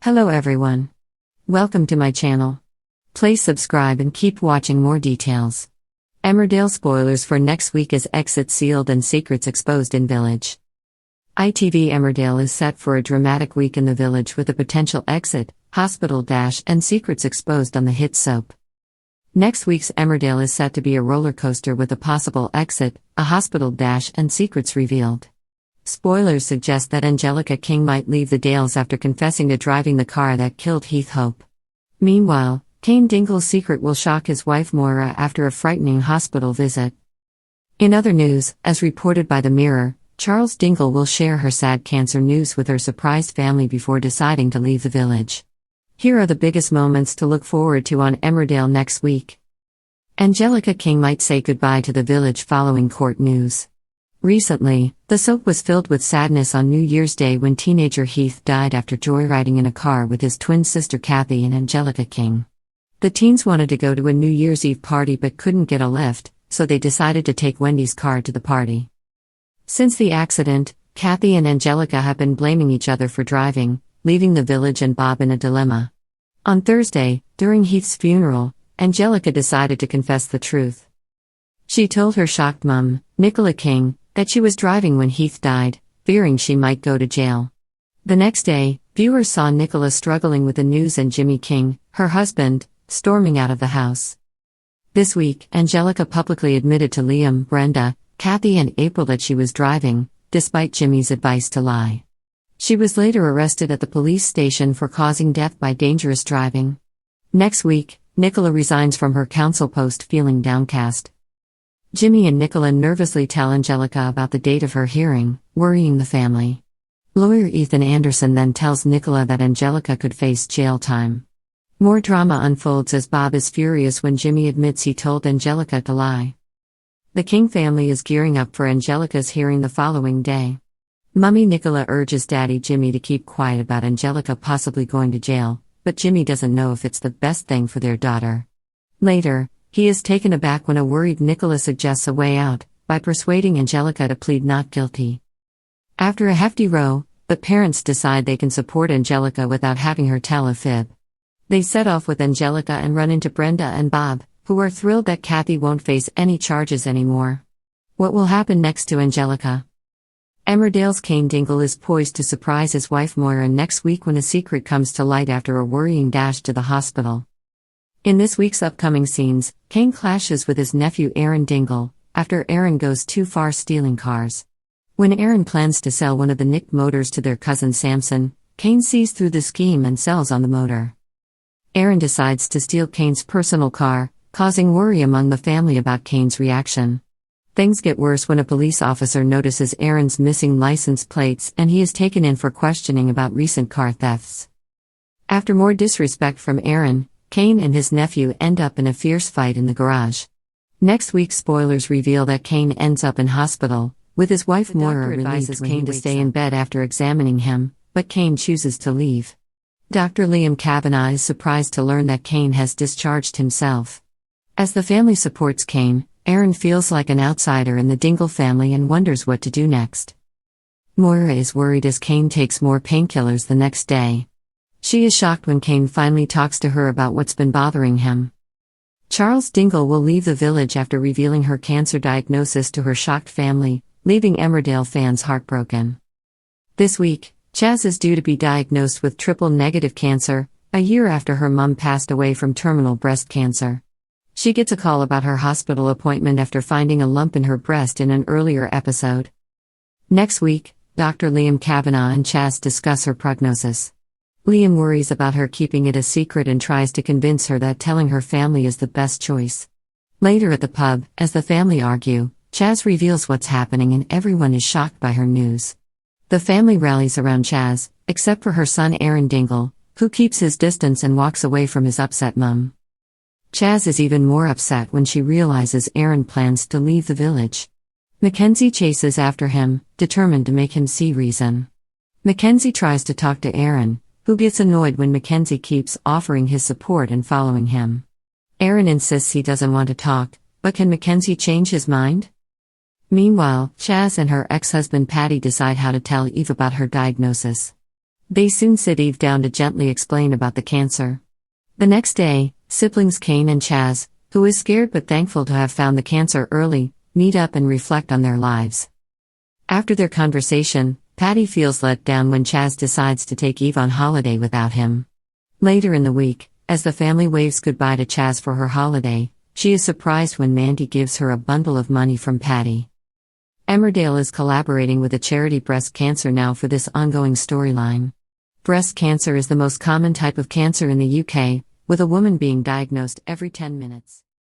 Hello everyone. Welcome to my channel. Please subscribe and keep watching more details. Emmerdale spoilers for next week as exit sealed and secrets exposed in village. ITV Emmerdale is set for a dramatic week in the village with a potential exit, hospital dash and secrets exposed on the hit soap. Next week's Emmerdale is set to be a roller coaster with a possible exit, a hospital dash and secrets revealed. Spoilers suggest that Angelica King might leave the Dales after confessing to driving the car that killed Heath Hope. Meanwhile, Cain Dingle's secret will shock his wife Moira after a frightening hospital visit. In other news, as reported by The Mirror, Charles Dingle will share her sad cancer news with her surprised family before deciding to leave the village. Here are the biggest moments to look forward to on Emmerdale next week. Angelica King might say goodbye to the village following court news. Recently, the soap was filled with sadness on New Year's Day when teenager Heath died after joyriding in a car with his twin sister Kathy and Angelica King. The teens wanted to go to a New Year's Eve party but couldn't get a lift, so they decided to take Wendy's car to the party. Since the accident, Kathy and Angelica have been blaming each other for driving, leaving the village and Bob in a dilemma. On Thursday, during Heath's funeral, Angelica decided to confess the truth. She told her shocked mum, Nicola King, that she was driving when Heath died, fearing she might go to jail. The next day, viewers saw Nicola struggling with the news and Jimmy King, her husband, storming out of the house. This week, Angelica publicly admitted to Liam, Brenda, Kathy and April that she was driving, despite Jimmy's advice to lie. She was later arrested at the police station for causing death by dangerous driving. Next week, Nicola resigns from her council post feeling downcast. Jimmy and Nicola nervously tell Angelica about the date of her hearing, worrying the family. Lawyer Ethan Anderson then tells Nicola that Angelica could face jail time. More drama unfolds as Bob is furious when Jimmy admits he told Angelica to lie. The King family is gearing up for Angelica's hearing the following day. Mummy Nicola urges Daddy Jimmy to keep quiet about Angelica possibly going to jail, but Jimmy doesn't know if it's the best thing for their daughter. Later, he is taken aback when a worried Nicola suggests a way out, by persuading Angelica to plead not guilty. After a hefty row, the parents decide they can support Angelica without having her tell a fib. They set off with Angelica and run into Brenda and Bob, who are thrilled that Kathy won't face any charges anymore. What will happen next to Angelica? Emmerdale's Cain Dingle is poised to surprise his wife Moira next week when a secret comes to light after a worrying dash to the hospital. In this week's upcoming scenes, Cain clashes with his nephew Aaron Dingle, after Aaron goes too far stealing cars. When Aaron plans to sell one of the nicked motors to their cousin Samson, Cain sees through the scheme and sells on the motor. Aaron decides to steal Cain's personal car, causing worry among the family about Cain's reaction. Things get worse when a police officer notices Aaron's missing license plates and he is taken in for questioning about recent car thefts. After more disrespect from Aaron, Cain and his nephew end up in a fierce fight in the garage. Next week's spoilers reveal that Cain ends up in hospital, with his wife Moira advises Cain to stay in bed after examining him, but Cain chooses to leave. Dr. Liam Kavanagh is surprised to learn that Cain has discharged himself. As the family supports Cain, Aaron feels like an outsider in the Dingle family and wonders what to do next. Moira is worried as Cain takes more painkillers the next day. She is shocked when Cain finally talks to her about what's been bothering him. Charles Dingle will leave the village after revealing her cancer diagnosis to her shocked family, leaving Emmerdale fans heartbroken. This week, Chaz is due to be diagnosed with triple-negative cancer, a year after her mum passed away from terminal breast cancer. She gets a call about her hospital appointment after finding a lump in her breast in an earlier episode. Next week, Dr. Liam Kavanagh and Chaz discuss her prognosis. Liam worries about her keeping it a secret and tries to convince her that telling her family is the best choice. Later at the pub, as the family argue, Chaz reveals what's happening and everyone is shocked by her news. The family rallies around Chaz, except for her son Aaron Dingle, who keeps his distance and walks away from his upset mum. Chaz is even more upset when she realizes Aaron plans to leave the village. Mackenzie chases after him, determined to make him see reason. Mackenzie tries to talk to Aaron, who gets annoyed when Mackenzie keeps offering his support and following him. Aaron insists he doesn't want to talk, but can Mackenzie change his mind? Meanwhile, Chaz and her ex-husband Patty decide how to tell Eve about her diagnosis. They soon sit Eve down to gently explain about the cancer. The next day, siblings Kane and Chaz, who is scared but thankful to have found the cancer early, meet up and reflect on their lives. After their conversation, Patty feels let down when Chaz decides to take Eve on holiday without him. Later in the week, as the family waves goodbye to Chaz for her holiday, she is surprised when Mandy gives her a bundle of money from Patty. Emmerdale is collaborating with a charity Breast Cancer Now for this ongoing storyline. Breast cancer is the most common type of cancer in the UK, with a woman being diagnosed every 10 minutes.